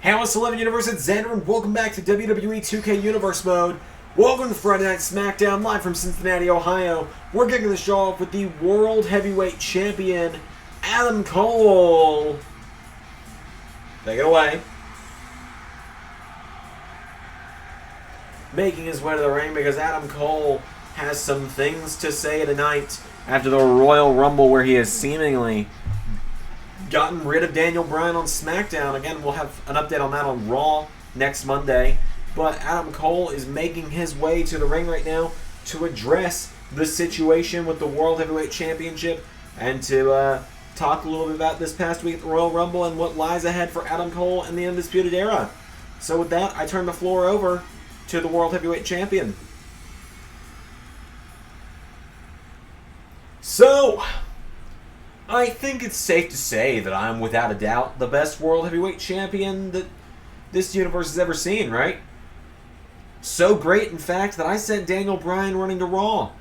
Hey, what's 11 Universe? It's Xander, and welcome back to WWE 2K Universe Mode. Welcome to Friday Night Smackdown, live from Cincinnati, Ohio. We're kicking the show off with the World Heavyweight Champion, Adam Cole. Take it away. Making his way to the ring because Adam Cole has some things to say tonight after the Royal Rumble, where he has seemingly gotten rid of Daniel Bryan on SmackDown. Again, we'll have an update on that on Raw next Monday. But Adam Cole is making his way to the ring right now to address the situation with the World Heavyweight Championship and to talk a little bit about this past week at the Royal Rumble and what lies ahead for Adam Cole and the Undisputed Era. So with that, I turn the floor over to the World Heavyweight Champion. So, I think it's safe to say that I'm, without a doubt, the best World Heavyweight Champion that this universe has ever seen, right? So great, in fact, that I sent Daniel Bryan running to Raw.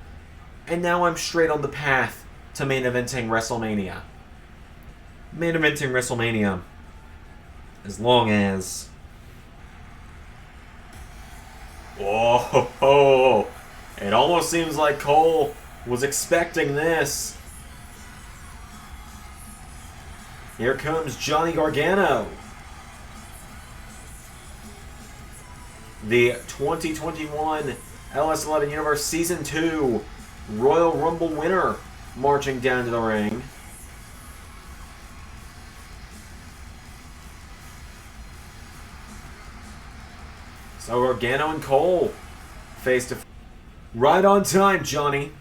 And now I'm straight on the path to main eventing WrestleMania. Main eventing WrestleMania. As long as... Oh, it almost seems like Cole was expecting this. Here comes Johnny Gargano, the 2021 LS11 Universe Season 2 Royal Rumble winner, marching down to the ring. So Gargano and Cole face to face. Right on time, Johnny.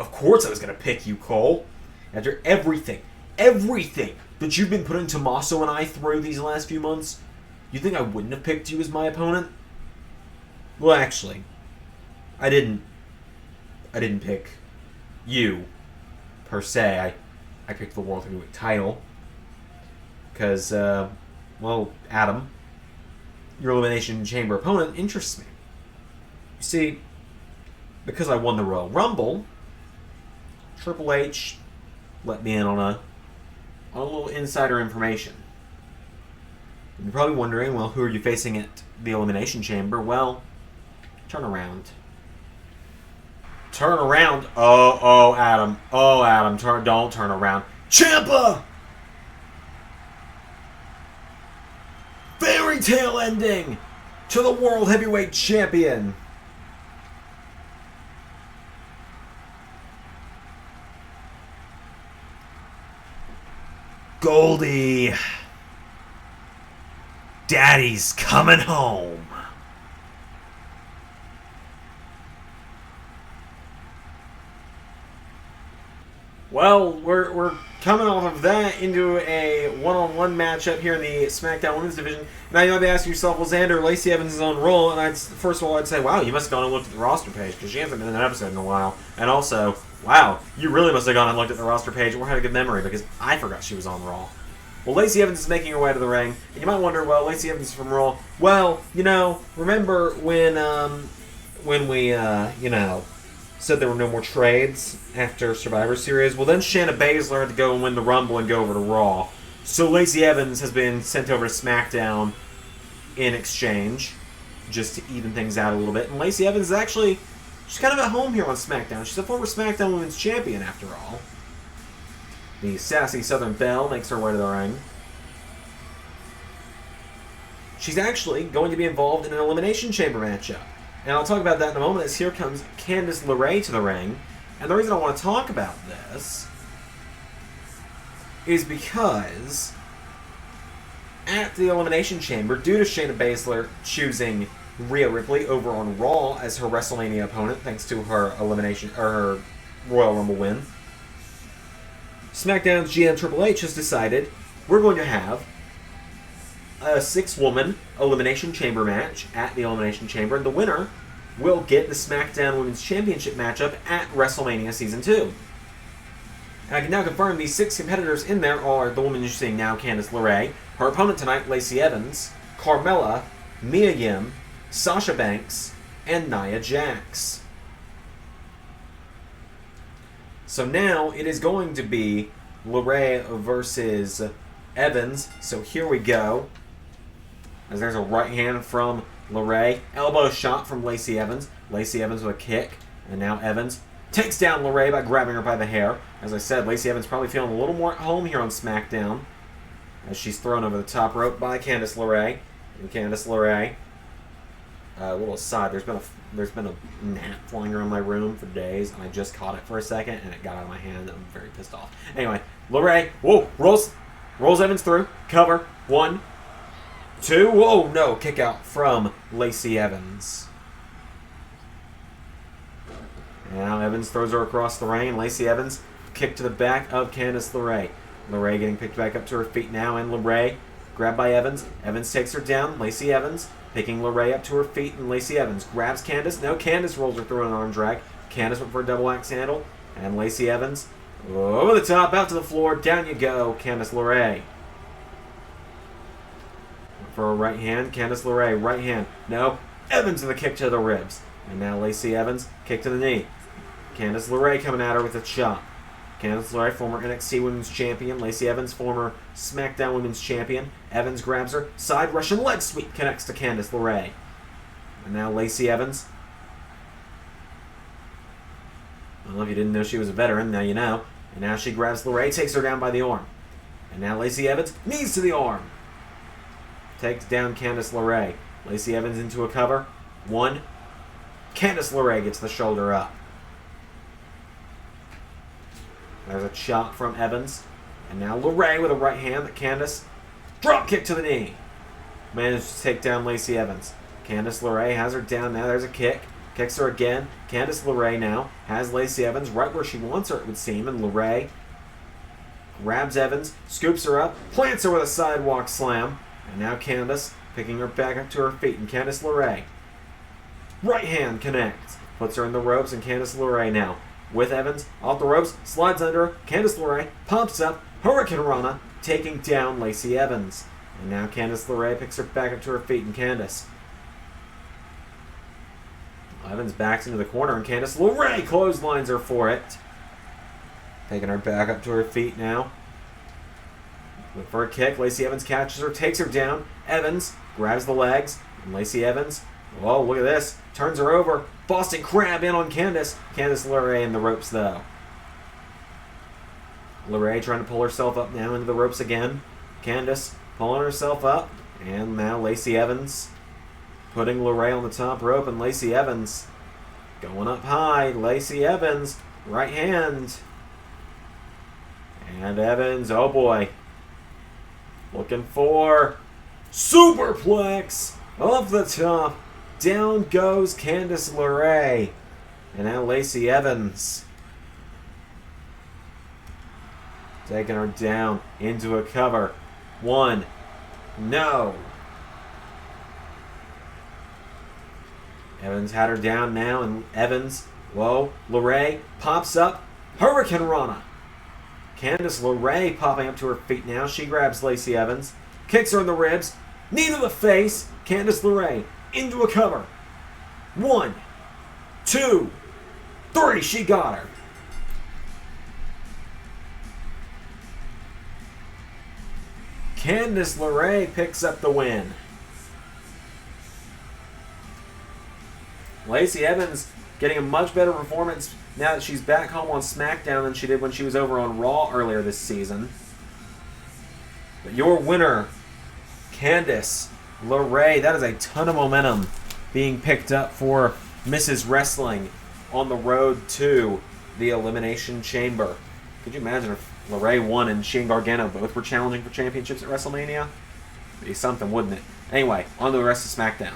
Of course I was going to pick you, Cole. After everything that you've been putting Tommaso and I through these last few months, you think I wouldn't have picked you as my opponent? Well, actually, I didn't pick you, per se. I picked the World Heavyweight title. Because, well, Adam, your Elimination Chamber opponent interests me. You see, because I won the Royal Rumble, Triple H let me in on a little insider information. You're probably wondering, well, who are you facing at the Elimination Chamber? Well, turn around. Turn around. Oh, Adam. Oh, Adam. Don't turn around. Ciampa! Fairy tale ending to the World Heavyweight Champion. Goldie. Daddy's coming home. Well, we're coming off of that into a one-on-one matchup here in the SmackDown Women's Division. Now you might be asking yourself, well, Xander, Lacey Evans is on Raw, and first of all, I'd say, wow, you must have gone and looked at the roster page, because she hasn't been in an episode in a while. And also, wow, you really must have gone and looked at the roster page or had a good memory, because I forgot she was on Raw. Well, Lacey Evans is making her way to the ring, and you might wonder, well, Lacey Evans is from Raw. Well, remember when we said there were no more trades after Survivor Series? Well, then Shayna Baszler had to go and win the Rumble and go over to Raw. So Lacey Evans has been sent over to SmackDown in exchange, just to even things out a little bit. And Lacey Evans is she's kind of at home here on SmackDown. She's a former SmackDown Women's Champion, after all. The sassy Southern Belle makes her way to the ring. She's actually going to be involved in an Elimination Chamber matchup. And I'll talk about that in a moment, as here comes Candice LeRae to the ring. And the reason I want to talk about this is because at the Elimination Chamber, due to Shayna Baszler choosing Rhea Ripley over on Raw as her WrestleMania opponent, thanks to her her Royal Rumble win, SmackDown's GM Triple H has decided we're going to have a 6-woman Elimination Chamber match at the Elimination Chamber, and the winner will get the SmackDown Women's Championship matchup at WrestleMania Season 2. And I can now confirm these 6 competitors in there are the woman you're seeing now, Candice LeRae, her opponent tonight, Lacey Evans, Carmella, Mia Yim, Sasha Banks, and Nia Jax. So now it is going to be LeRae versus Evans. So here we go. As there's a right hand from LeRae. Elbow shot from Lacey Evans. Lacey Evans with a kick. And now Evans takes down LeRae by grabbing her by the hair. As I said, Lacey Evans probably feeling a little more at home here on SmackDown. As she's thrown over the top rope by Candice LeRae. And Candice LeRae. A little aside, there's been a gnat flying around my room for days, and I just caught it for a second, and it got out of my hand. I'm very pissed off. Anyway, LeRae, whoa, rolls Evans through, cover, 1, 2, whoa, no, kick out from Lacey Evans. Now Evans throws her across the ring, and Lacey Evans kick to the back of Candice LeRae. LeRae getting picked back up to her feet now, and LeRae grabbed by Evans. Evans takes her down. Lacey Evans picking LeRae up to her feet, and Lacey Evans grabs Candice. No, Candice rolls her through an arm drag. Candice went for a double axe handle, and Lacey Evans over the top, out to the floor. Down you go, Candice LeRae. For a right hand, Candice LeRae, right hand. No, Evans with a kick to the ribs. And now Lacey Evans, kick to the knee. Candice LeRae coming at her with a chop. Candice LeRae, former NXT Women's Champion. Lacey Evans, former SmackDown Women's Champion. Evans grabs her. Side Russian leg sweep connects to Candice LeRae. And now Lacey Evans. Well, if you didn't know she was a veteran, now you know. And now she grabs LeRae, takes her down by the arm. And now Lacey Evans, knees to the arm. Takes down Candice LeRae. Lacey Evans into a cover. 1. Candice LeRae gets the shoulder up. There's a chop from Evans. And now LeRae with a right hand that Candice. Drop kick to the knee. Managed to take down Lacey Evans. Candice LeRae has her down now. There's a kick. Kicks her again. Candice LeRae now has Lacey Evans right where she wants her, it would seem. And LeRae grabs Evans, scoops her up, plants her with a sidewalk slam. And now Candice picking her back up to her feet. And Candice LeRae. Right hand connects. Puts her in the ropes, and Candice LeRae now with Evans off the ropes, slides under her. Candice LeRae pops up, Hurricane Rana, taking down Lacey Evans. And now Candice LeRae picks her back up to her feet, and Candice. Evans backs into the corner, and Candice LeRae clotheslines her for it. Taking her back up to her feet now. Look for a kick. Lacey Evans catches her, takes her down. Evans grabs the legs, and Lacey Evans, whoa, look at this, turns her over. Boston Crab in on Candice. Candice LeRae in the ropes, though. LeRae trying to pull herself up now into the ropes again. Candice pulling herself up. And now Lacey Evans putting LeRae on the top rope. And Lacey Evans going up high. Lacey Evans, right hand. And Evans, oh boy. Looking for superplex off the top. Down goes Candice LeRae. And now Lacey Evans taking her down into a cover. 1. No. Evans had her down now, and Evans, whoa, LeRae pops up. Hurricane Rana. Candice LeRae popping up to her feet now. She grabs Lacey Evans, kicks her in the ribs, knee to the face. Candice LeRae into a cover. 1, 2, 3. She got her. Candice LeRae picks up the win. Lacey Evans getting a much better performance now that she's back home on SmackDown than she did when she was over on Raw earlier this season. But your winner, Candice LeRae. That is a ton of momentum being picked up for Mrs. Wrestling on the road to the Elimination Chamber. Could you imagine if LeRae won and she and Gargano both were challenging for championships at WrestleMania? It'd be something, wouldn't it? Anyway, on to the rest of SmackDown.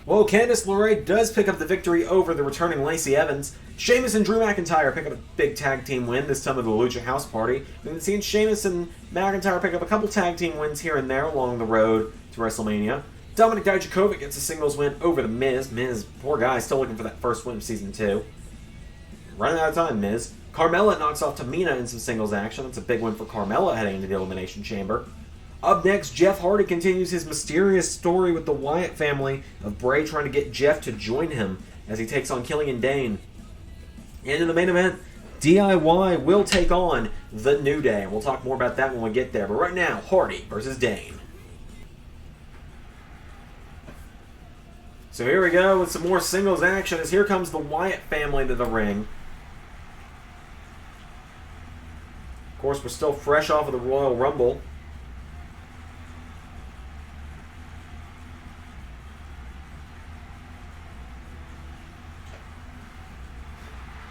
Well, Candice LeRae does pick up the victory over the returning Lacey Evans. Sheamus and Drew McIntyre pick up a big tag team win, this time with the Lucha House Party. We've been seeing Sheamus and McIntyre pick up a couple tag team wins here and there along the road to WrestleMania. Dominik Dijakovic gets a singles win over the Miz. Miz, poor guy, still looking for that first win of Season 2. Running out of time, Miz. Carmella knocks off Tamina in some singles action. That's a big win for Carmella heading into the Elimination Chamber. Up next, Jeff Hardy continues his mysterious story with the Wyatt family of Bray trying to get Jeff to join him as he takes on Killian Dain. And in the main event, DIY will take on The New Day. We'll talk more about that when we get there. But right now, Hardy versus Dain. So here we go with some more singles action as here comes the Wyatt family to the ring. Of course, we're still fresh off of the Royal Rumble.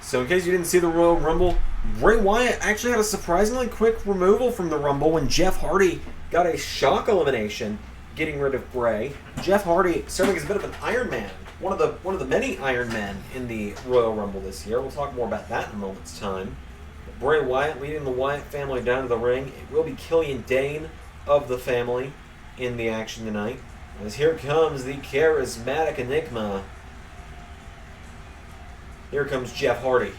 So in case you didn't see the Royal Rumble, Bray Wyatt actually had a surprisingly quick removal from the Rumble when Jeff Hardy got a shock elimination, getting rid of Bray. Jeff Hardy serving as a bit of an Iron Man, one of the many Iron Men in the Royal Rumble this year. We'll talk more about that in a moment's time. But Bray Wyatt leading the Wyatt family down to the ring. It will be Killian Dain of the family in the action tonight. As here comes the charismatic Enigma. Here comes Jeff Hardy.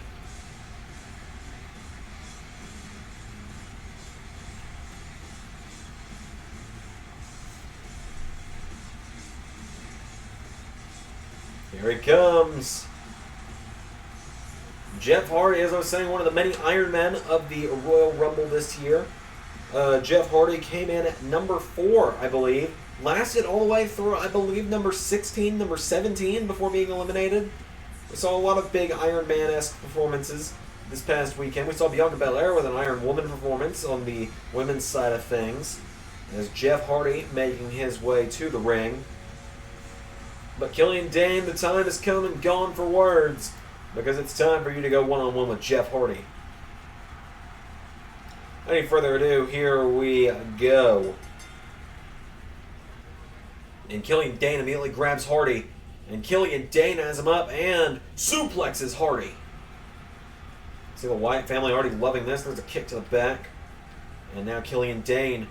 Here he comes. Jeff Hardy, as I was saying, one of the many Iron Men of the Royal Rumble this year. Jeff Hardy came in at number 4, I believe. Lasted all the way through, I believe, number 16, number 17 before being eliminated. We saw a lot of big Iron Man-esque performances this past weekend. We saw Bianca Belair with an Iron Woman performance on the women's side of things. As Jeff Hardy making his way to the ring. But Killian Dain, the time has come and gone for words, because it's time for you to go one-on-one with Jeff Hardy. Any further ado, here we go. And Killian Dain immediately grabs Hardy. And Killian Dain has him up and suplexes Hardy. See the Wyatt family already loving this. There's a kick to the back. And now Killian Dain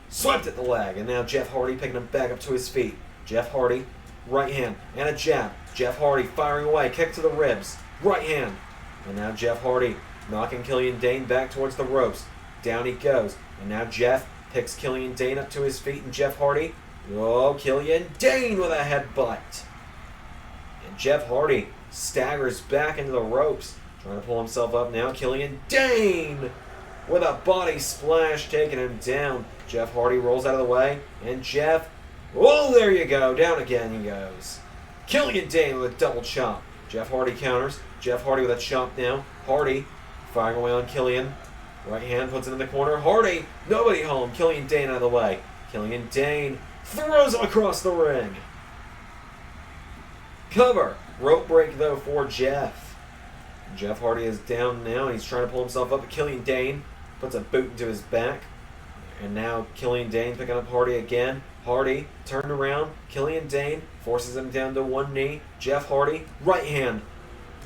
swept at the leg. And now Jeff Hardy picking him back up to his feet. Jeff Hardy, right hand, and a jab. Jeff Hardy firing away, kick to the ribs. Right hand. And now Jeff Hardy knocking Killian Dain back towards the ropes. Down he goes. And now Jeff picks Killian Dain up to his feet. And Jeff Hardy, oh, Killian Dain with a headbutt. And Jeff Hardy staggers back into the ropes. Trying to pull himself up now. Killian Dain with a body splash taking him down. Jeff Hardy rolls out of the way. And Jeff, oh, there you go. Down again he goes. Killian Dain with a double chop. Jeff Hardy counters. Jeff Hardy with a chop now. Hardy firing away on Killian. Right hand puts it in the corner. Hardy, nobody home. Killian Dain out of the way. Killian Dain throws him across the ring. Cover. Rope break, though, for Jeff. Jeff Hardy is down now. He's trying to pull himself up. Killian Dain puts a boot into his back. And now Killian Dain picking up Hardy again. Hardy turned around. Killian Dain forces him down to one knee. Jeff Hardy, right hand.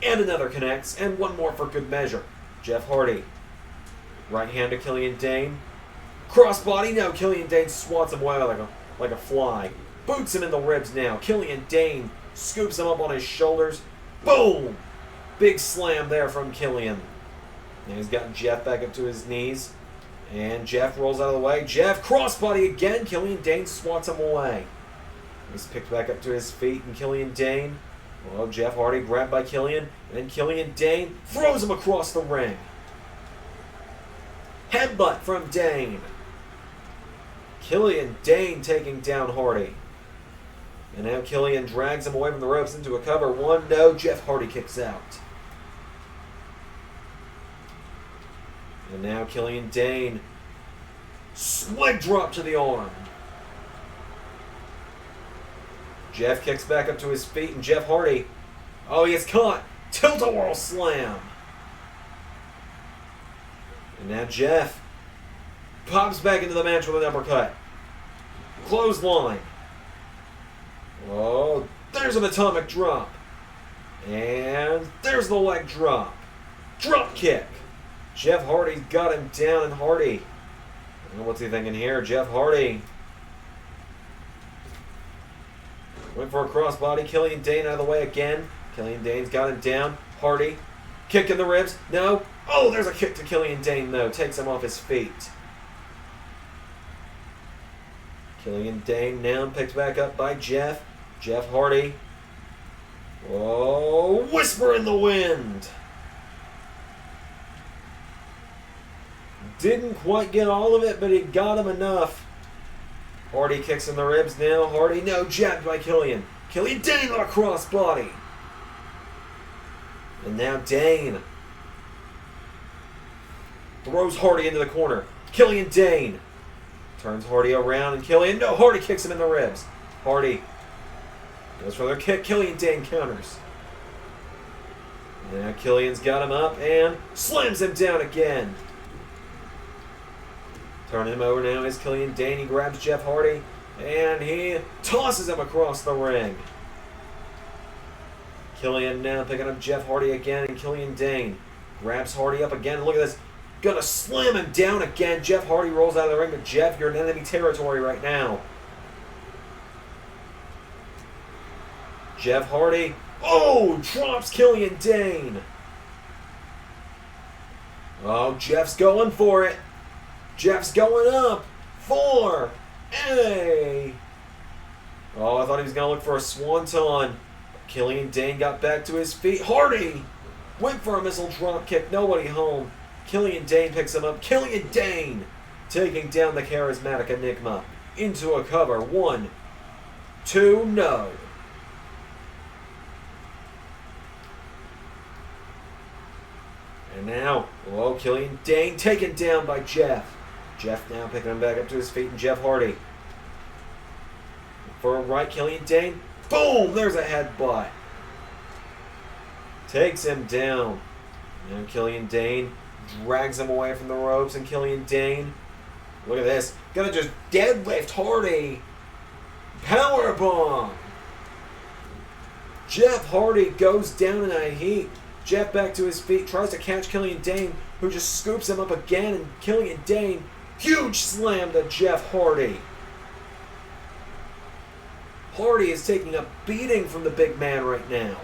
And another connects. And one more for good measure. Jeff Hardy, right hand to Killian Dain. Crossbody. Now Killian Dain swats him away like a fly. Boots him in the ribs now. Killian Dain scoops him up on his shoulders. Boom! Big slam there from Killian. Now he's got Jeff back up to his knees. And Jeff rolls out of the way. Jeff, crossbody again. Killian Dain swats him away. He's picked back up to his feet. And Killian Dain, well, Jeff Hardy grabbed by Killian. And then Killian Dain throws him across the ring. Headbutt from Dain. Killian Dain taking down Hardy. And now Killian drags him away from the ropes into a cover. 1, no. Jeff Hardy kicks out. And now Killian Dain. Leg drop to the arm. Jeff kicks back up to his feet. And Jeff Hardy. Oh, he gets caught. Tilt-a-whirl slam. And now Jeff pops back into the match with an uppercut. Clothesline. Oh, there's an atomic drop. And there's the leg drop. Drop kick. Jeff Hardy's got him down, and Hardy. I don't know what's he thinking here. Jeff Hardy went for a crossbody. Killian Dain out of the way again. Killian Dain's got him down. Hardy Kick in the ribs. No. Oh, there's a kick to Killian Dain, though. Takes him off his feet. Killian Dain now picked back up by Jeff. Jeff Hardy. Oh, whisper in the wind. Didn't quite get all of it, but he got him enough. Hardy kicks in the ribs now. Hardy, no, jabbed by Killian. Killian Dain on a crossbody. And now Dane throws Hardy into the corner. Killian Dain turns Hardy around, and Killian, no, Hardy kicks him in the ribs. Hardy goes for their kick. Killian Dain counters. Now Killian's got him up and slams him down again. Turning him over now is Killian Dain. He grabs Jeff Hardy and he tosses him across the ring. Killian now picking up Jeff Hardy again, and Killian Dain grabs Hardy up again. Look at this. Gonna slam him down again. Jeff Hardy rolls out of the ring, but Jeff, you're in enemy territory right now. Jeff Hardy. Oh, drops Killian Dain. Oh, Jeff's going for it. Jeff's going up for a... Oh, I thought he was going to look for a swanton. Killian Dain got back to his feet. Hardy went for a missile drop kick. Nobody home. Killian Dain picks him up. Killian Dain taking down the charismatic Enigma into a cover. 1, 2, no. And now, oh, Killian Dain taken down by Jeff. Jeff now picking him back up to his feet, and Jeff Hardy. For a right, Killian Dain. Boom! There's a headbutt. Takes him down. Now Killian Dain drags him away from the ropes, and Killian Dain, look at this, gonna just deadlift Hardy. Powerbomb. Jeff Hardy goes down in a heap. Jeff back to his feet, tries to catch Killian Dain, who just scoops him up again, and Killian Dain, huge slam to Jeff Hardy. Hardy is taking a beating from the big man right now.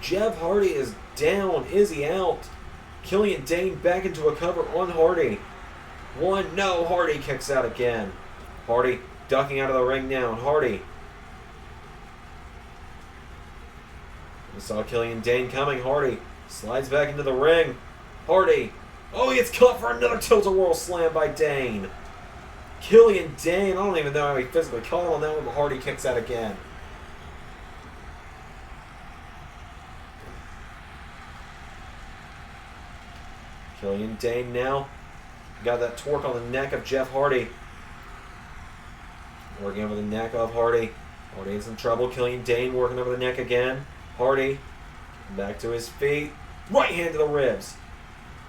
Jeff Hardy is down. Is he out? Killian Dain back into a cover on Hardy. 1, no, Hardy kicks out again. Hardy ducking out of the ring now, and Hardy. We saw Killian Dain coming. Hardy slides back into the ring. Hardy. Oh, he gets caught for another tilt-a-whirl slam by Dane. Killian Dain, I don't even know how he physically caught him on that one, but Hardy kicks out again. Killian Dain now got that torque on the neck of Jeff Hardy. Working over the neck of Hardy. Hardy is in trouble. Killian Dain working over the neck again. Hardy back to his feet. Right hand to the ribs.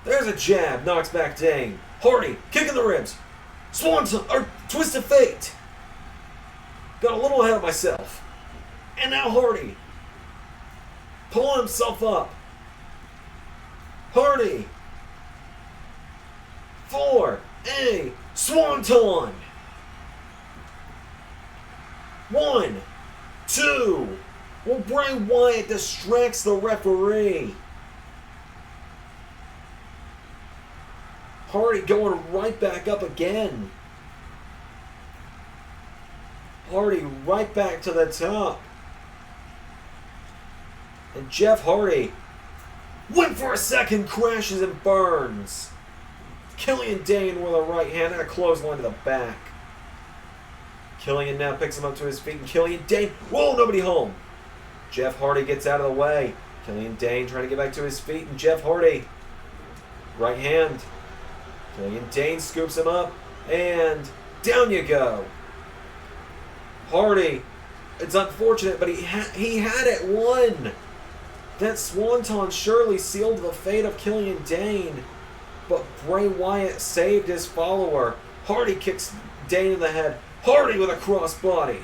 There's a jab. Knocks back Dane. Hardy kicking the ribs. Swanton or twist of fate. Got a little ahead of myself. And now Hardy pulling himself up. Hardy for a swanton. 1, 2. Well, Bray Wyatt distracts the referee. Hardy going right back up again. Hardy right back to the top. And Jeff Hardy went for a second, crashes and burns. Killian Dain with a right hand and a clothesline to the back. Killian now picks him up to his feet, and Killian Dain, whoa, nobody home. Jeff Hardy gets out of the way. Killian Dain trying to get back to his feet, and Jeff Hardy, right hand. Killian Dain scoops him up, and down you go. Hardy, it's unfortunate, but he had it won. That swanton surely sealed the fate of Killian Dain, but Bray Wyatt saved his follower. Hardy kicks Dain in the head. Hardy with a crossbody.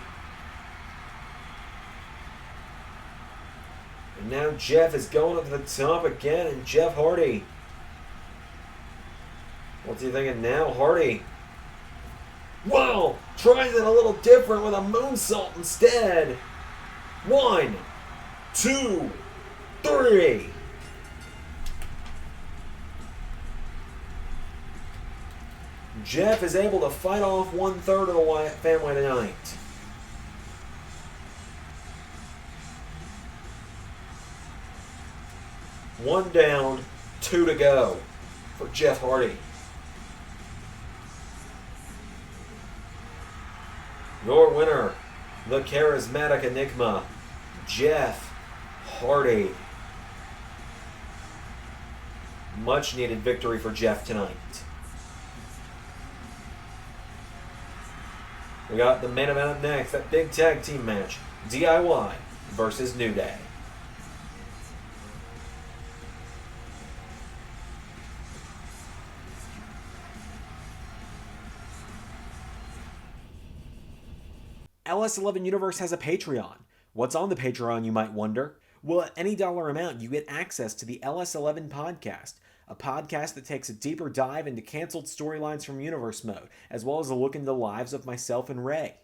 And now Jeff is going up to the top again, and Jeff Hardy. What's he thinking now? Hardy. Wow! Tries it a little different with a moonsault instead. 1, 2, 3. Jeff is able to fight off 1/3 of the Wyatt family tonight. One down, 2 to go for Jeff Hardy. Your winner, the charismatic enigma, Jeff Hardy. Much needed victory for Jeff tonight. We got the main event up next, that big tag team match, DIY versus New Day. LS11 Universe has a Patreon. What's on the Patreon, you might wonder? Well, at any dollar amount, you get access to the LS11 podcast, a podcast that takes a deeper dive into canceled storylines from Universe Mode, as well as a look into the lives of myself and Ray.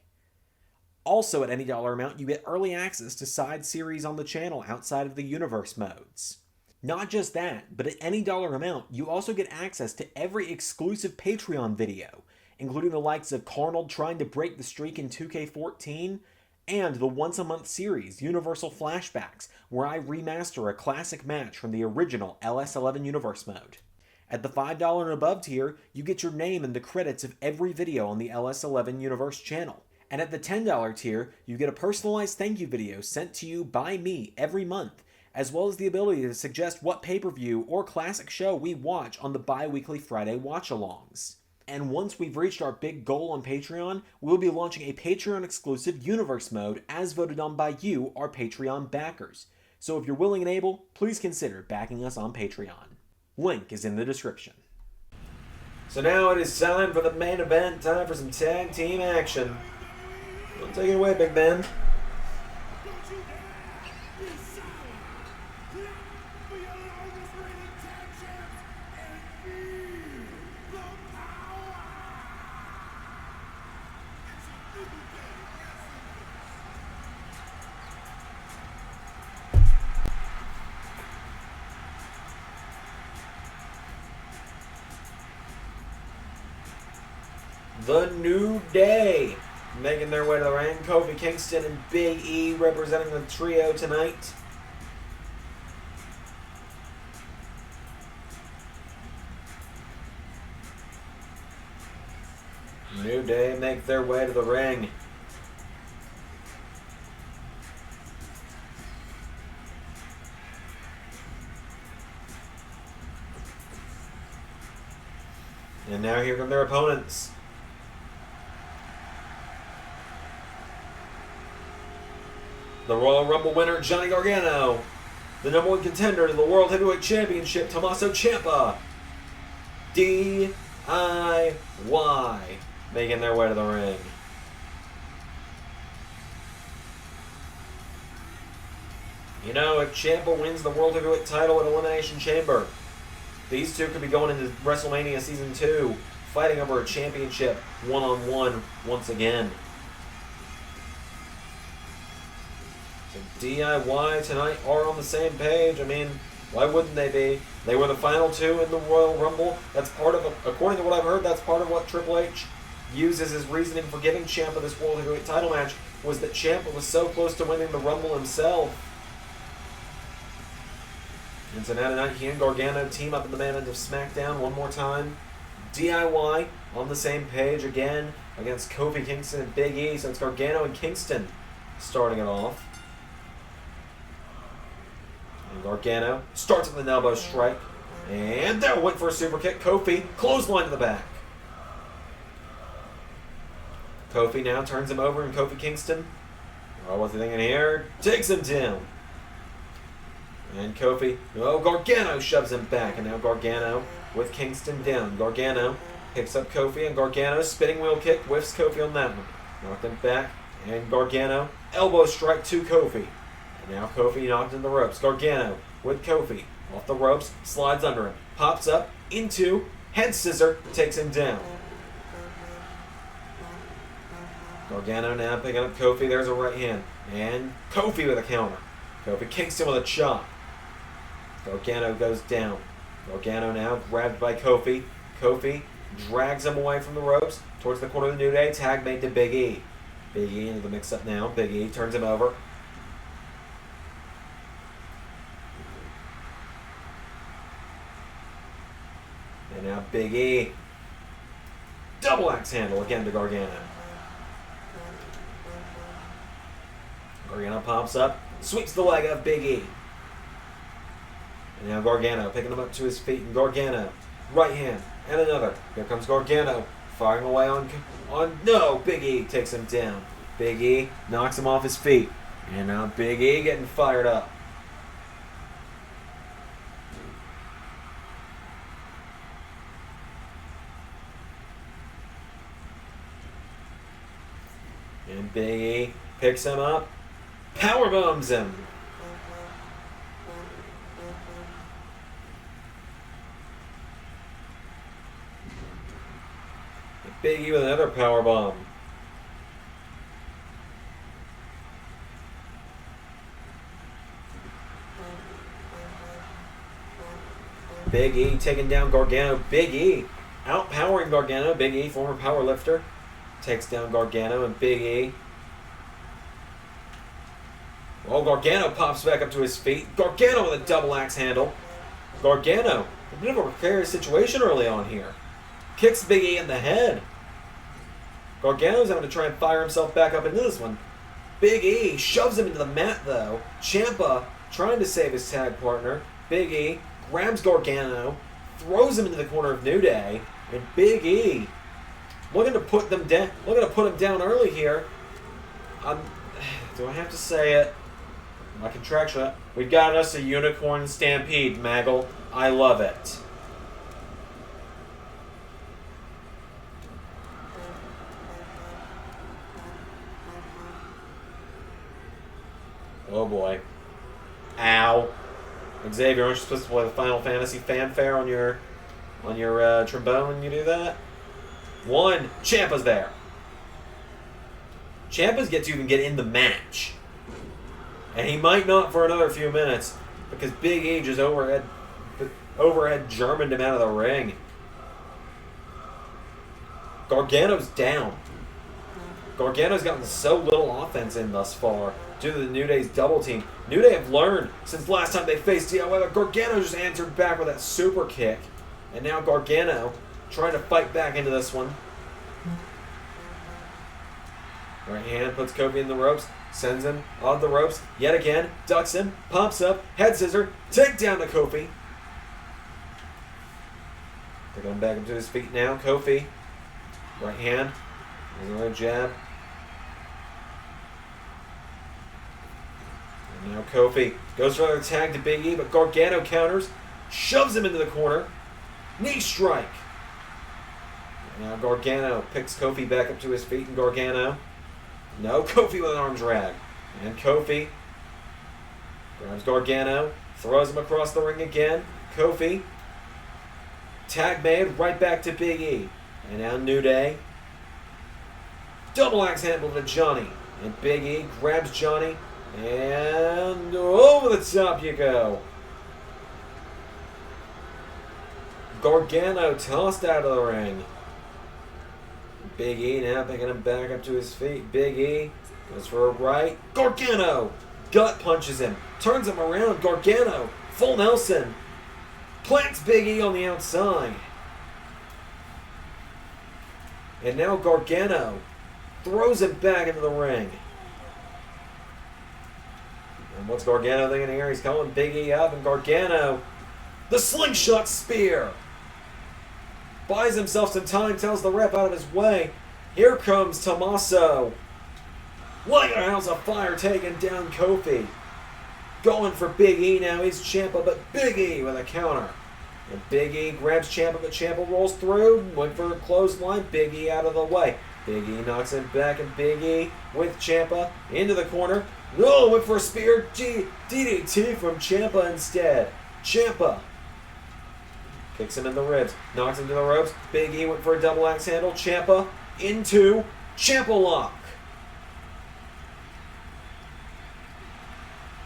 Also, at any dollar amount, you get early access to side series on the channel outside of the Universe modes. Not just that, but at any dollar amount, you also get access to every exclusive Patreon video, including the likes of Carnold trying to break the streak in 2K14, and the once-a-month series, Universal Flashbacks, where I remaster a classic match from the original LS11 Universe mode. At the $5 and above tier, you get your name in the credits of every video on the LS11 Universe channel. And at the $10 tier, you get a personalized thank you video sent to you by me every month, as well as the ability to suggest what pay-per-view or classic show we watch on the bi-weekly Friday watch-alongs. And once we've reached our big goal on Patreon, we'll be launching a Patreon-exclusive Universe mode as voted on by you, our Patreon backers. So if you're willing and able, please consider backing us on Patreon. Link is in the description. So now it is time for the main event, time for some tag team action. Don't take it away, Big Ben. The New Day making their way to the ring. Kofi Kingston and Big E representing the trio tonight. New Day make their way to the ring. And now here come their opponents. The Royal Rumble winner, Johnny Gargano. The #1 contender to the World Heavyweight Championship, Tommaso Ciampa. DIY making their way to the ring. You know, if Ciampa wins the World Heavyweight title at Elimination Chamber, these two could be going into WrestleMania Season 2, fighting over a championship one-on-one once again. So DIY tonight are on the same page. I mean, why wouldn't they be? They were the final two in the Royal Rumble. That's part of, according to what I've heard, that's part of what Triple H uses as reasoning for giving Ciampa this World Heavyweight title match, was that Ciampa was so close to winning the Rumble himself. And so now tonight, he and Gargano team up in the main event of SmackDown one more time. DIY on the same page again against Kofi Kingston and Big E. So it's Gargano and Kingston starting it off. And Gargano starts with an elbow strike. And there went for a super kick. Kofi, clothesline to the back. Kofi now turns him over, and Kofi Kingston, oh, what's he thinking here? Takes him down. And Kofi, oh, Gargano shoves him back. And now Gargano with Kingston down. Gargano picks up Kofi, and Gargano, spinning wheel kick, whiffs Kofi on that one. Knocked him back, and Gargano, elbow strike to Kofi. And now Kofi knocked in the ropes. Gargano with Kofi, off the ropes, slides under him, pops up into head scissor, takes him down. Gargano now picking up Kofi, there's a right hand. And Kofi with a counter. Kofi kicks him with a chop. Gargano goes down. Gargano now grabbed by Kofi. Kofi drags him away from the ropes towards the corner of the New Day. Tag made to Big E. Big E into the mix-up now. Big E turns him over. And now Big E. Double axe handle again to Gargano. Gargano pops up, sweeps the leg of Big E. And now Gargano picking him up to his feet. And Gargano, right hand, and another. Here comes Gargano, firing away on no! Big E takes him down. Big E knocks him off his feet. And now Big E getting fired up. And Big E picks him up, powerbombs him. And Big E with another powerbomb. Big E taking down Gargano. Big E outpowering Gargano. Big E, former power lifter, takes down Gargano, and Big E. Oh, Gargano pops back up to his feet. Gargano with a double axe handle. Gargano, a bit of a precarious situation early on here. Kicks Big E in the head. Gargano's having to try and fire himself back up into this one. Big E shoves him into the mat, though. Ciampa trying to save his tag partner. Big E grabs Gargano, throws him into the corner of New Day, and Big E looking to put them down. Looking to put him down early here. Do I have to say it? My contraction. We got us a unicorn stampede, Maggle. I love it. Oh boy. Ow. Xavier, aren't you supposed to play the Final Fantasy fanfare on your trombone when you do that? One. Ciampa's there. Ciampa's get to even get in the match. And he might not for another few minutes because Big E just overhead Germaned him out of the ring. Gargano's down. Gargano's gotten so little offense in thus far due to the New Day's double team. New Day have learned since last time they faced DIY. Gargano just answered back with that super kick. And now Gargano trying to fight back into this one. Right hand puts Kofi in the ropes, sends him on the ropes yet again, ducks him, pops up, head scissor, take down to Kofi. They're going back up to his feet now. Kofi, right hand, there's another jab. And now Kofi goes for another tag to Big E, but Gargano counters, shoves him into the corner, knee strike. And now Gargano picks Kofi back up to his feet, and Gargano. No, Kofi with an arm drag. And Kofi grabs Gargano, throws him across the ring again. Kofi, tag made right back to Big E. And now New Day. Double axe handle to Johnny. And Big E grabs Johnny. And over the top you go. Gargano tossed out of the ring. Big E now picking him back up to his feet. Big E goes for a right. Gargano gut punches him. Turns him around. Gargano full Nelson. Plants Big E on the outside. And now Gargano throws him back into the ring. And what's Gargano thinking here? He's calling Big E up, and Gargano, the slingshot spear. Buys himself some time, tells the ref out of his way. Here comes Tommaso. Lighting a house of fire, taking down Kofi. Going for Big E now is Ciampa, but Big E with a counter. And Big E grabs Ciampa, but Ciampa rolls through. Went for a clothesline. Big E out of the way. Big E knocks him back, and Big E with Ciampa into the corner. No, went for a spear. DDT from Ciampa instead. Ciampa kicks him in the ribs, knocks him to the ropes. Big E went for a double axe handle. Ciampa into Ciampa lock.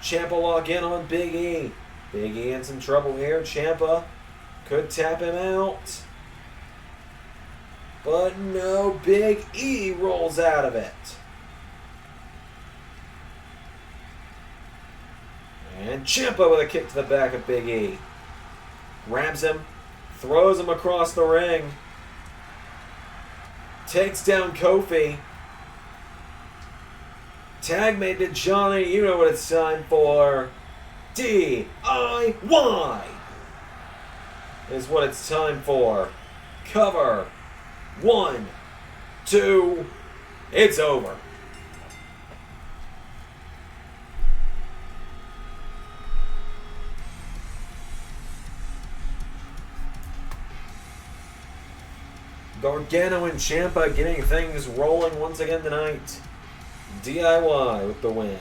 Ciampa lock in on Big E. Big E in some trouble here. Ciampa could tap him out. But no, Big E rolls out of it. And Ciampa with a kick to the back of Big E. Grabs him, throws him across the ring. Takes down Kofi. Tag made to Johnny. You know what it's time for. DIY is what it's time for. Cover. 1, 2, it's over. Gargano and Ciampa getting things rolling once again tonight. DIY with the win.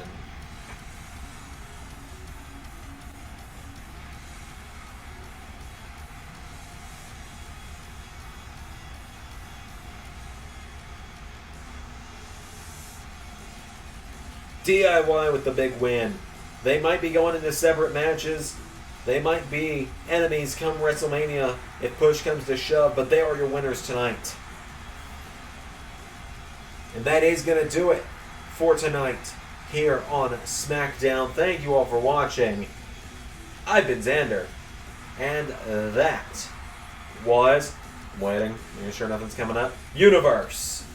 DIY with the big win. They might be going into separate matches. They might be enemies come WrestleMania if push comes to shove, but they are your winners tonight. And that is going to do it for tonight here on SmackDown. Thank you all for watching. I've been Xander. And that was, waiting, make sure nothing's coming up, Universe.